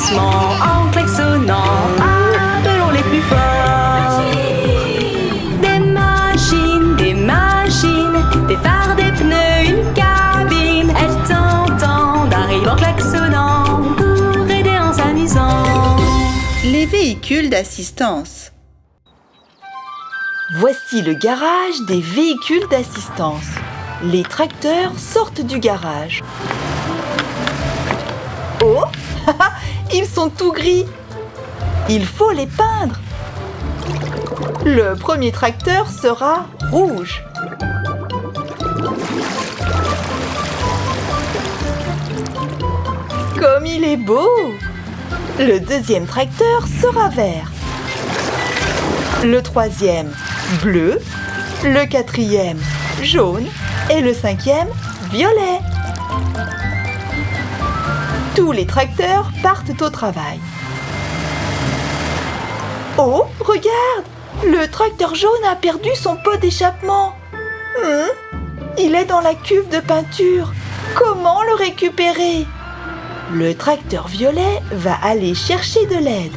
doucement en klaxonnant. Appelons les plus forts. Des machines, des phares, des pneus, une cabine. Elles t'entendent, arrivent en klaxonnant pour aider en s'amusant. Les véhicules d'assistance. Voici le garage des véhicules d'assistance. Les tracteurs sortent du garage. Oh, ils sont tout gris. Il faut les peindre. Le premier tracteur sera rouge. Comme il est beau! Le deuxième tracteur sera vert. Le troisième, bleu. Le quatrième, jaune. Et le cinquième, violet. Tous les tracteurs partent au travail. Oh, regarde! Le tracteur jaune a perdu son pot d'échappement. Il est dans la cuve de peinture. Comment le récupérer? Le tracteur violet va aller chercher de l'aide.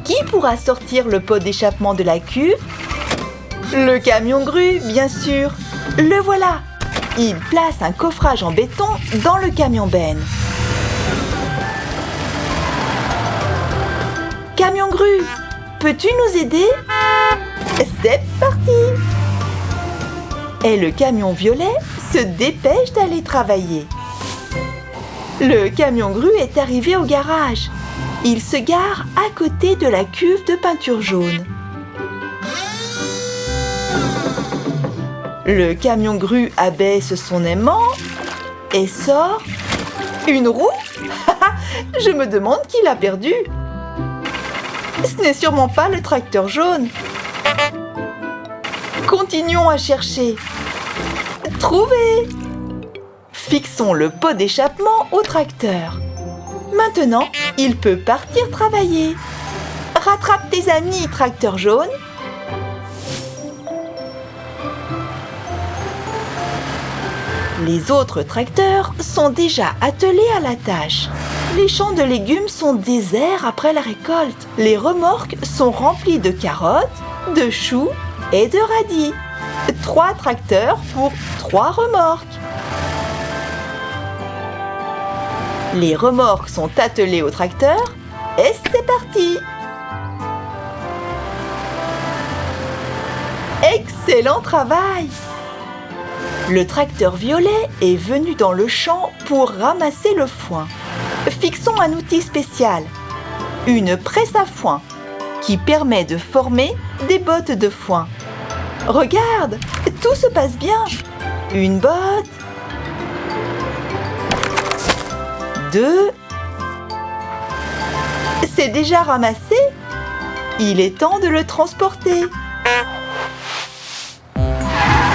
Qui pourra sortir le pot d'échappement de la cuve? Le camion grue, bien sûr. Le voilà. Il place un coffrage en béton dans le camion benne. Camion grue, peux-tu nous aider? C'est parti! Et le camion violet se dépêche d'aller travailler. Le camion grue est arrivé au garage. Il se gare à côté de la cuve de peinture jaune. Le camion grue abaisse son aimant et sort une roue. Je me demande qui l'a perdue. Ce n'est sûrement pas le tracteur jaune. Continuons à chercher. Trouvé! Fixons le pot d'échappement au tracteur. Maintenant, il peut partir travailler. Rattrape tes amis, tracteur jaune. Les autres tracteurs sont déjà attelés à la tâche. Les champs de légumes sont déserts après la récolte. Les remorques sont remplies de carottes, de choux et de radis. 3 tracteurs pour 3 remorques. Les remorques sont attelées au tracteur et c'est parti! Excellent travail! Le tracteur violet est venu dans le champ pour ramasser le foin. Fixons un outil spécial, une presse à foin, qui permet de former des bottes de foin. Regarde, tout se passe bien. Une botte, 2. C'est déjà ramassé. Il est temps de le transporter.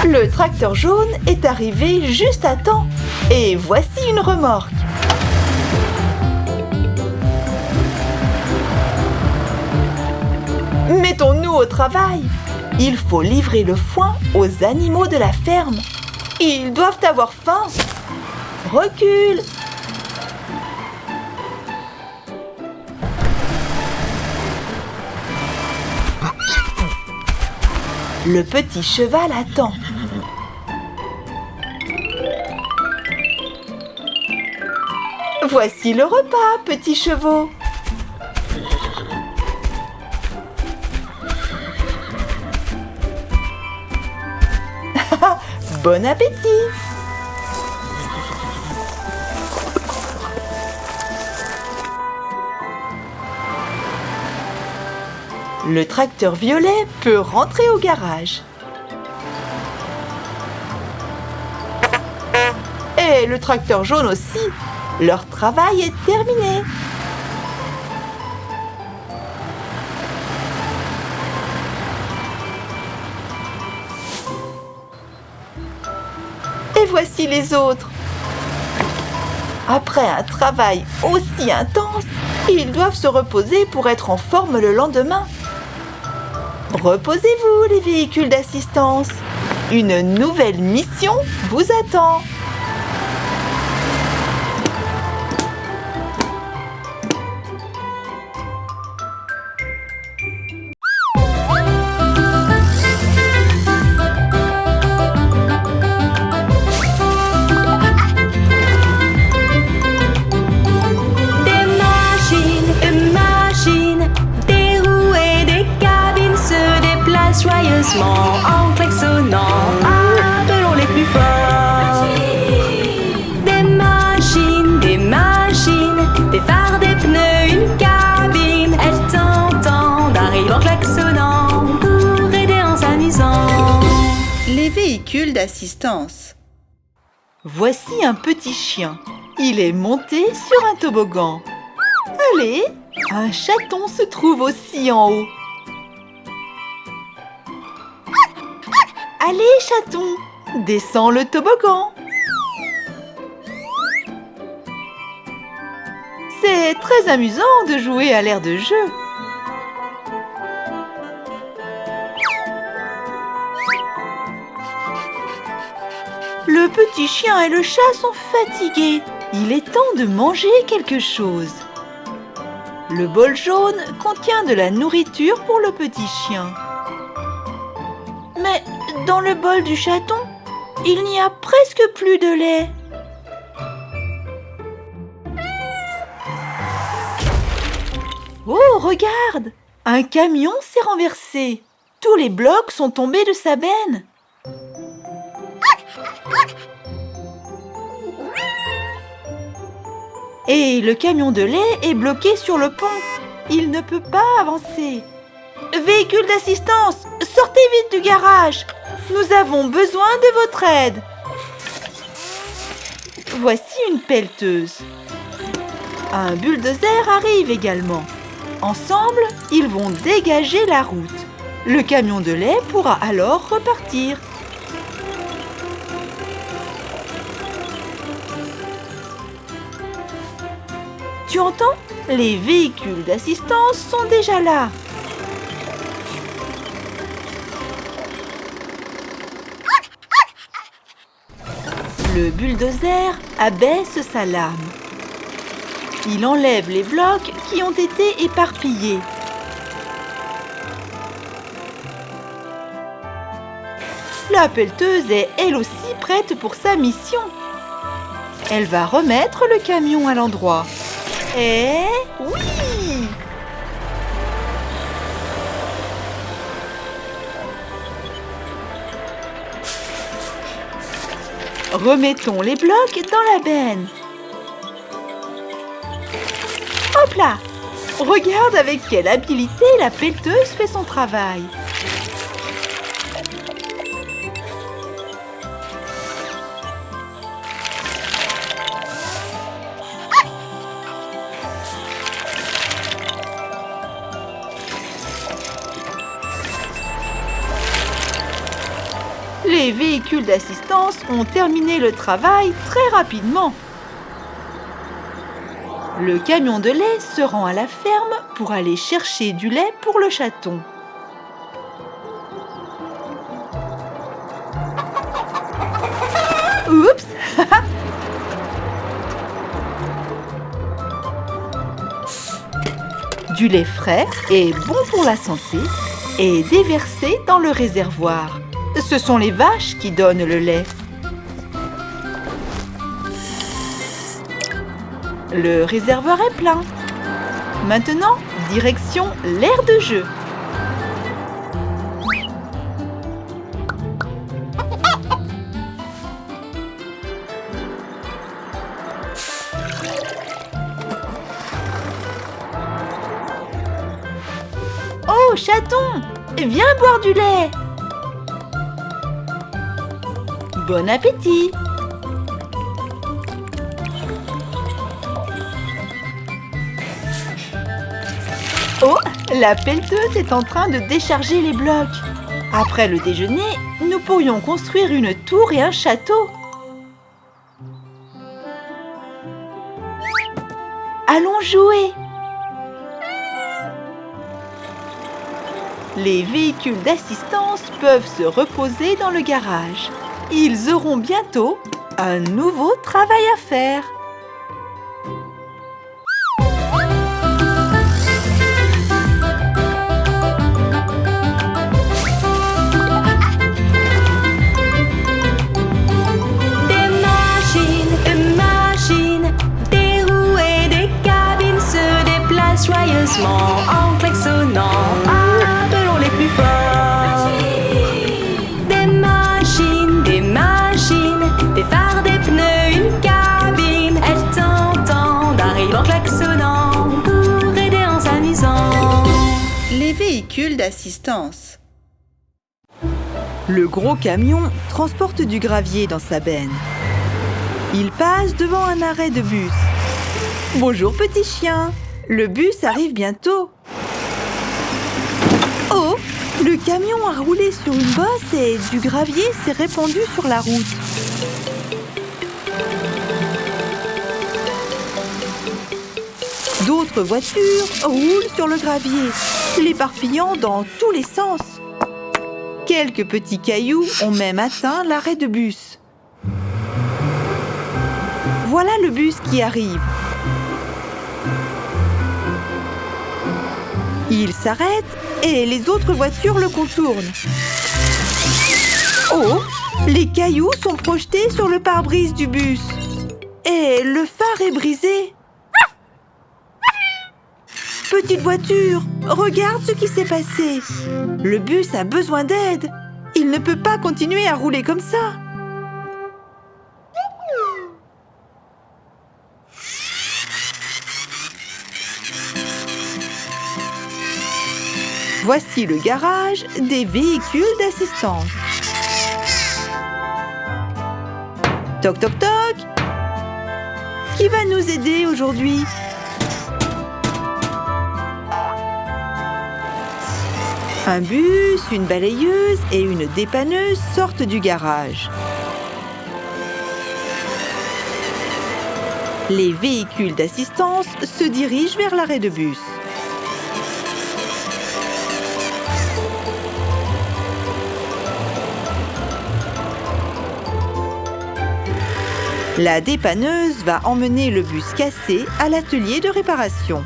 Le tracteur jaune est arrivé juste à temps. Et voici une remorque. Mettons-nous au travail. Il faut livrer le foin aux animaux de la ferme. Ils doivent avoir faim. Recule. Le petit cheval attend. Voici le repas, petits chevaux. Bon appétit! Le tracteur violet peut rentrer au garage. Et le tracteur jaune aussi. Leur travail est terminé. Et voici les autres. Après un travail aussi intense, ils doivent se reposer pour être en forme le lendemain. Reposez-vous, les véhicules d'assistance. Une nouvelle mission vous attend. d'assistance. Voici un petit chien. Il est monté sur un toboggan. Allez, un chaton se trouve aussi en haut. Allez, chaton, descends le toboggan. C'est très amusant de jouer à l'air de jeu. Le petit chien et le chat sont fatigués. Il est temps de manger quelque chose. Le bol jaune contient de la nourriture pour le petit chien. Mais dans le bol du chaton, il n'y a presque plus de lait. Oh, regarde! Un camion s'est renversé. Tous les blocs sont tombés de sa benne. Et le camion de lait est bloqué sur le pont. Il ne peut pas avancer. Véhicule d'assistance, sortez vite du garage. Nous avons besoin de votre aide. Voici une pelleteuse. Un bulldozer arrive également. Ensemble, ils vont dégager la route. Le camion de lait pourra alors repartir. Tu entends? Les véhicules d'assistance sont déjà là. Le bulldozer abaisse sa lame. Il enlève les blocs qui ont été éparpillés. La pelleteuse est elle aussi prête pour sa mission. Elle va remettre le camion à l'endroit. Et oui! Remettons les blocs dans la benne. Hop là! Regarde avec quelle habileté la pelleteuse fait son travail. Les véhicules d'assistance ont terminé le travail très rapidement. Le camion de lait se rend à la ferme pour aller chercher du lait pour le chaton. Oups! Du lait frais et bon pour la santé est déversé dans le réservoir. Ce sont les vaches qui donnent le lait. Le réservoir est plein. Maintenant, direction l'aire de jeu. Oh, chaton, viens boire du lait. Bon appétit! Oh, la pelleteuse est en train de décharger les blocs. Après le déjeuner, nous pourrions construire une tour et un château. Allons jouer! Les véhicules d'assistance peuvent se reposer dans le garage. Ils auront bientôt un nouveau travail à faire. Des machines, des roues et des cabines se déplacent joyeusement en klaxonnant. Appelons les plus forts. Des phares, des pneus, une cabine. Elles t'entendent, arrivent en klaxonnant pour aider en s'amusant. Les véhicules d'assistance. Le gros camion transporte du gravier dans sa benne. Il passe devant un arrêt de bus. Bonjour petit chien, le bus arrive bientôt. Oh, le camion a roulé sur une bosse et du gravier s'est répandu sur la route. D'autres voitures roulent sur le gravier, l'éparpillant dans tous les sens. Quelques petits cailloux ont même atteint l'arrêt de bus. Voilà le bus qui arrive. Il s'arrête et les autres voitures le contournent. Oh, les cailloux sont projetés sur le pare-brise du bus. Et le phare est brisé. Petite voiture, regarde ce qui s'est passé. Le bus a besoin d'aide. Il ne peut pas continuer à rouler comme ça. Voici le garage des véhicules d'assistance. Toc toc toc. Qui va nous aider aujourd'hui ? Un bus, une balayeuse et une dépanneuse sortent du garage. Les véhicules d'assistance se dirigent vers l'arrêt de bus. La dépanneuse va emmener le bus cassé à l'atelier de réparation.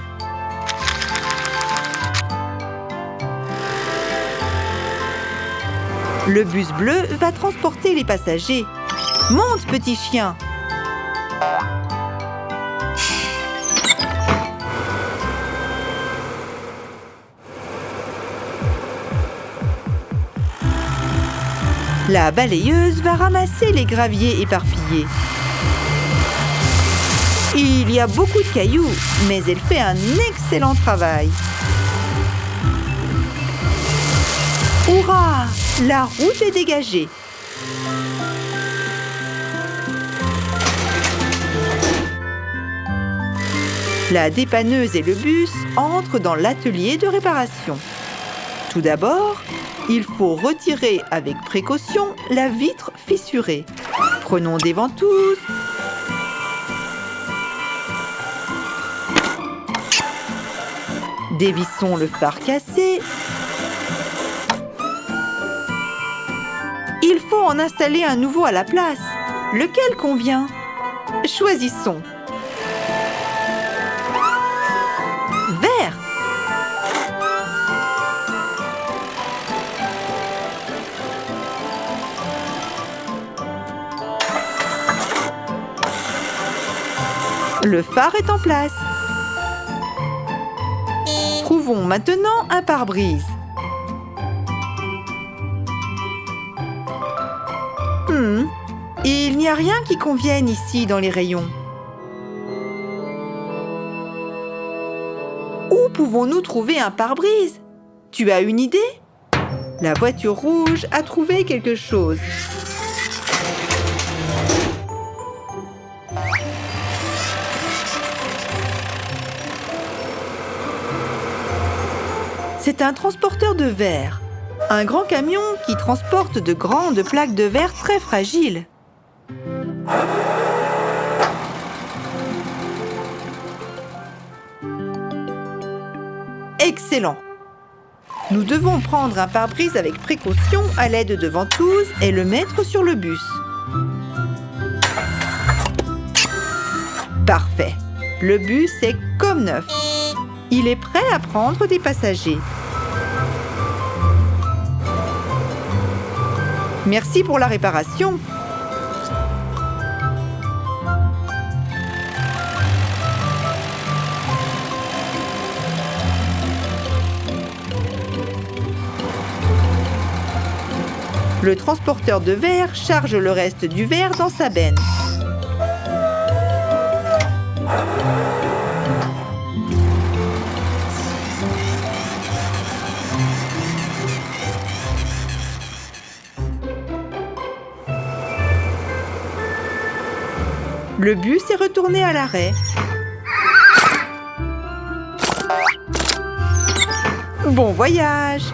Le bus bleu va transporter les passagers. Monte, petit chien! La balayeuse va ramasser les graviers éparpillés. Il y a beaucoup de cailloux, mais elle fait un excellent travail. Hurrah! La route est dégagée. La dépanneuse et le bus entrent dans l'atelier de réparation. Tout d'abord, il faut retirer avec précaution la vitre fissurée. Prenons des ventouses. Dévissons le phare cassé. Il faut en installer un nouveau à la place. Lequel convient? Choisissons. Vert. Le phare est en place. Trouvons maintenant un pare-brise. Il n'y a rien qui convienne ici dans les rayons. Où pouvons-nous trouver un pare-brise? Tu as une idée? La voiture rouge a trouvé quelque chose. C'est un transporteur de verre. Un grand camion qui transporte de grandes plaques de verre très fragiles. Excellent! Nous devons prendre un pare-brise avec précaution à l'aide de ventouses et le mettre sur le bus. Parfait! Le bus est comme neuf. Il est prêt à prendre des passagers. Merci pour la réparation. Le transporteur de verre charge le reste du verre dans sa benne. Le bus est retourné à l'arrêt. Bon voyage!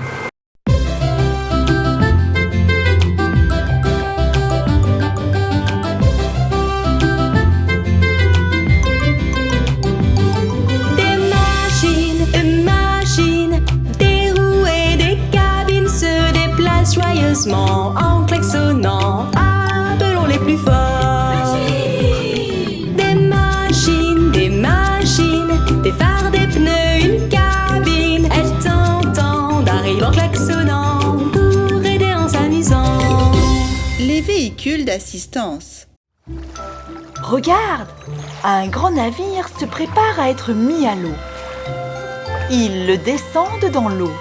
Des machines, des roues et des cabines se déplacent joyeusement en klaxonnant. Appelons les plus forts. Des machines, des phares, des pneus, une cabine. Elles t'entendent, arrivent en klaxonnant pour aider en s'amusant. Les véhicules d'assistance. Regarde, un grand navire se prépare à être mis à l'eau. Ils le descendent dans l'eau.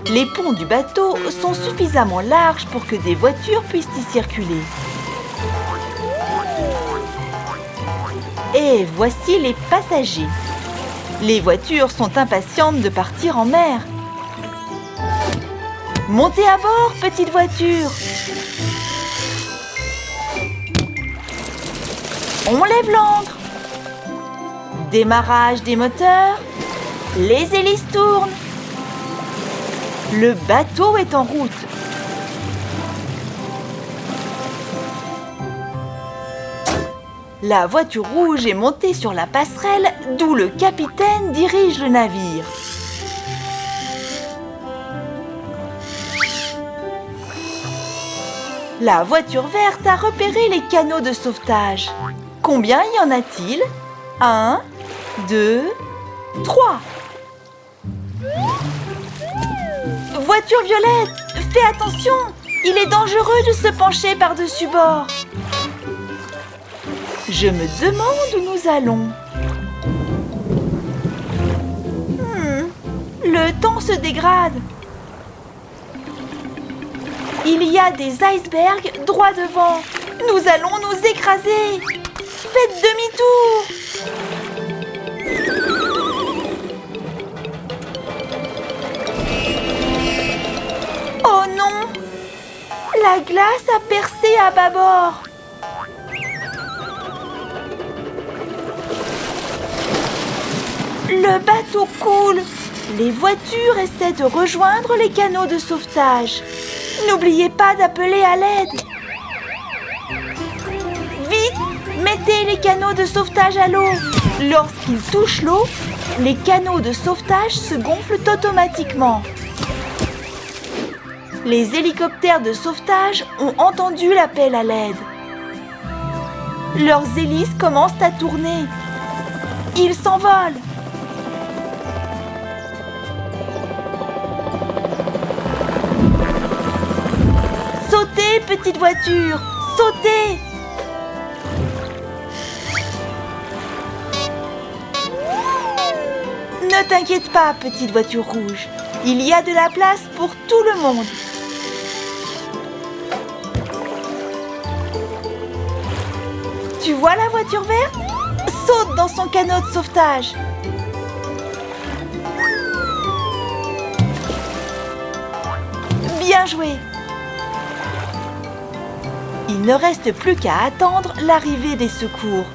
Les ponts du bateau sont suffisamment larges pour que des voitures puissent y circuler. Et voici les passagers. Les voitures sont impatientes de partir en mer. Montez à bord, petite voiture. On lève l'ancre. Démarrage des moteurs. Les hélices tournent. Le bateau est en route. La voiture rouge est montée sur la passerelle d'où le capitaine dirige le navire. La voiture verte a repéré les canaux de sauvetage. Combien y en a-t-il? 1, 2, 3. Voiture violette, fais attention! Il est dangereux de se pencher par-dessus bord. Je me demande où nous allons. Le temps se dégrade. Il y a des icebergs droit devant. Nous allons nous écraser. Faites demi-tour. Oh non! La glace a percé à bâbord. Le bateau coule. Les voitures essaient de rejoindre les canaux de sauvetage. N'oubliez pas d'appeler à l'aide. Vite, mettez les canaux de sauvetage à l'eau. Lorsqu'ils touchent l'eau, les canaux de sauvetage se gonflent automatiquement. Les hélicoptères de sauvetage ont entendu l'appel à l'aide. Leurs hélices commencent à tourner. Ils s'envolent. Sautez, petite voiture! Sautez! Ne t'inquiète pas, petite voiture rouge. Il y a de la place pour tout le monde. Tu vois la voiture verte? Saute dans son canot de sauvetage. Bien joué! Il ne reste plus qu'à attendre l'arrivée des secours.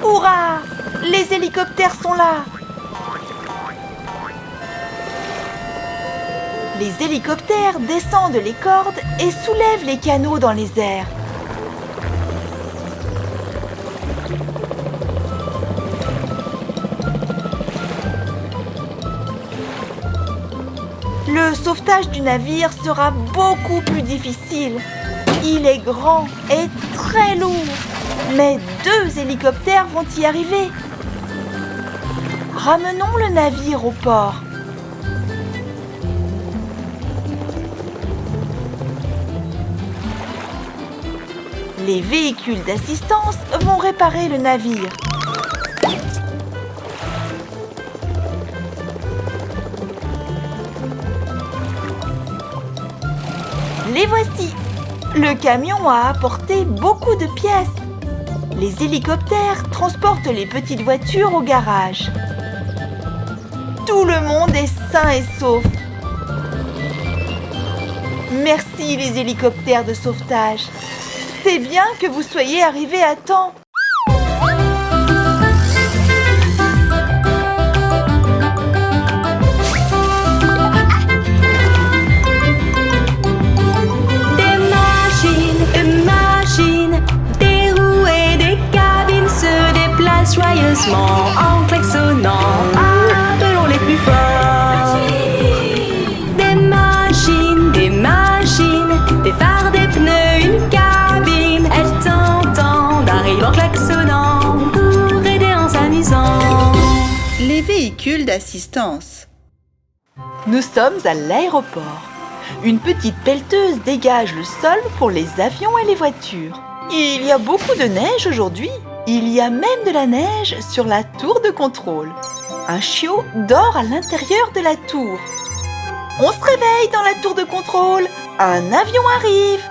Hurrah! Les hélicoptères sont là! Les hélicoptères descendent les cordes et soulèvent les canaux dans les airs. Le sauvetage du navire sera beaucoup plus difficile. Il est grand et très lourd, mais 2 hélicoptères vont y arriver. Ramenons le navire au port. Les véhicules d'assistance vont réparer le navire. Les voici. Le camion a apporté beaucoup de pièces. Les hélicoptères transportent les petites voitures au garage. Tout le monde est sain et sauf. Merci les hélicoptères de sauvetage. C'est bien que vous soyez arrivés à temps. Des machines, des roues et des cabines se déplacent joyeusement en klaxonnant. Appelons les plus forts. Des machines, des phares, des pneus, une cabine. Elles t'entendent, arrivent en klaxonnant pour aider en s'amusant. Les véhicules d'assistance. Nous sommes à l'aéroport. Une petite pelleteuse dégage le sol pour les avions et les voitures. Il y a beaucoup de neige aujourd'hui. Il y a même de la neige sur la tour de contrôle. Un chiot dort à l'intérieur de la tour. On se réveille dans la tour de contrôle. Un avion arrive.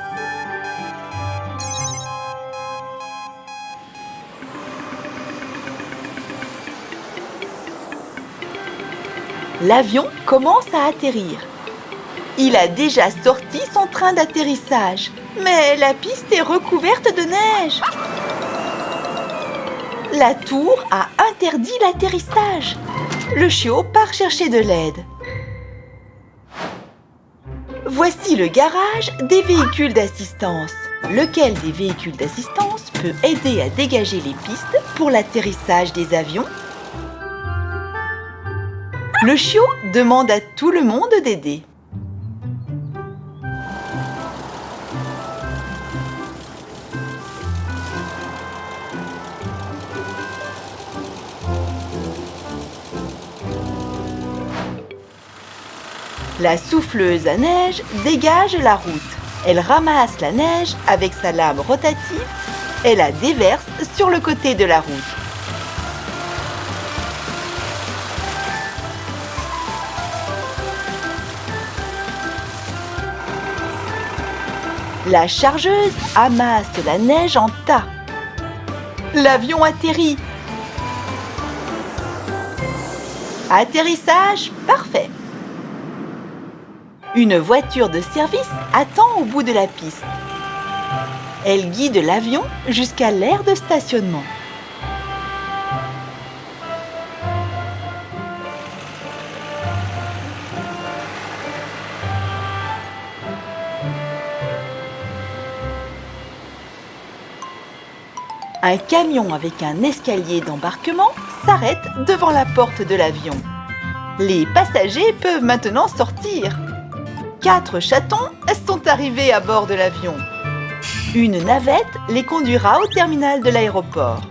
L'avion commence à atterrir. Il a déjà sorti son train d'atterrissage, mais la piste est recouverte de neige. La tour a interdit l'atterrissage. Le chiot part chercher de l'aide. Voici le garage des véhicules d'assistance. Lequel des véhicules d'assistance peut aider à dégager les pistes pour l'atterrissage des avions? Le chiot demande à tout le monde d'aider. La souffleuse à neige dégage la route. Elle ramasse la neige avec sa lame rotative et la déverse sur le côté de la route. La chargeuse amasse la neige en tas. L'avion atterrit. Atterrissage parfait. Une voiture de service attend au bout de la piste. Elle guide l'avion jusqu'à l'aire de stationnement. Un camion avec un escalier d'embarquement s'arrête devant la porte de l'avion. Les passagers peuvent maintenant sortir. 4 chatons sont arrivés à bord de l'avion. Une navette les conduira au terminal de l'aéroport.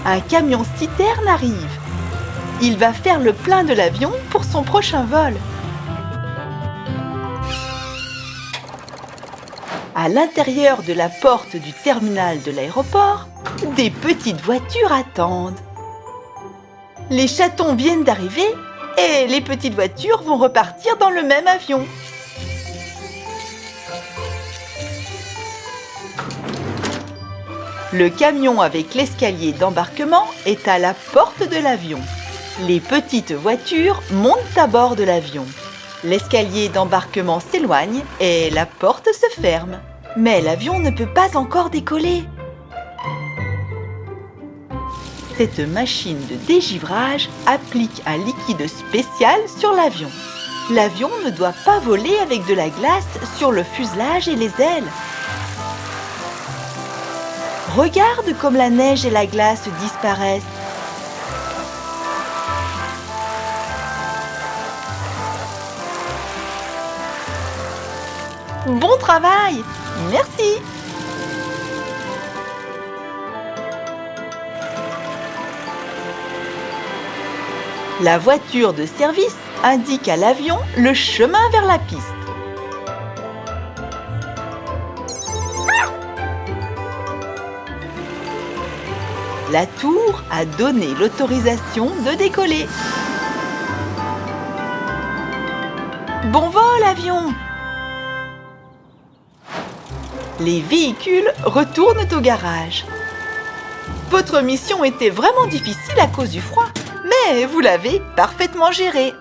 Un camion-citerne arrive. Il va faire le plein de l'avion pour son prochain vol. À l'intérieur de la porte du terminal de l'aéroport, des petites voitures attendent. Les chatons viennent d'arriver et les petites voitures vont repartir dans le même avion. Le camion avec l'escalier d'embarquement est à la porte de l'avion. Les petites voitures montent à bord de l'avion. L'escalier d'embarquement s'éloigne et la porte se ferme. Mais l'avion ne peut pas encore décoller. Cette machine de dégivrage applique un liquide spécial sur l'avion. L'avion ne doit pas voler avec de la glace sur le fuselage et les ailes. Regarde comme la neige et la glace disparaissent. Bon travail! Merci! La voiture de service indique à l'avion le chemin vers la piste. La tour a donné l'autorisation de décoller. Bon vol, avion! Les véhicules retournent au garage. Votre mission était vraiment difficile à cause du froid, mais vous l'avez parfaitement gérée.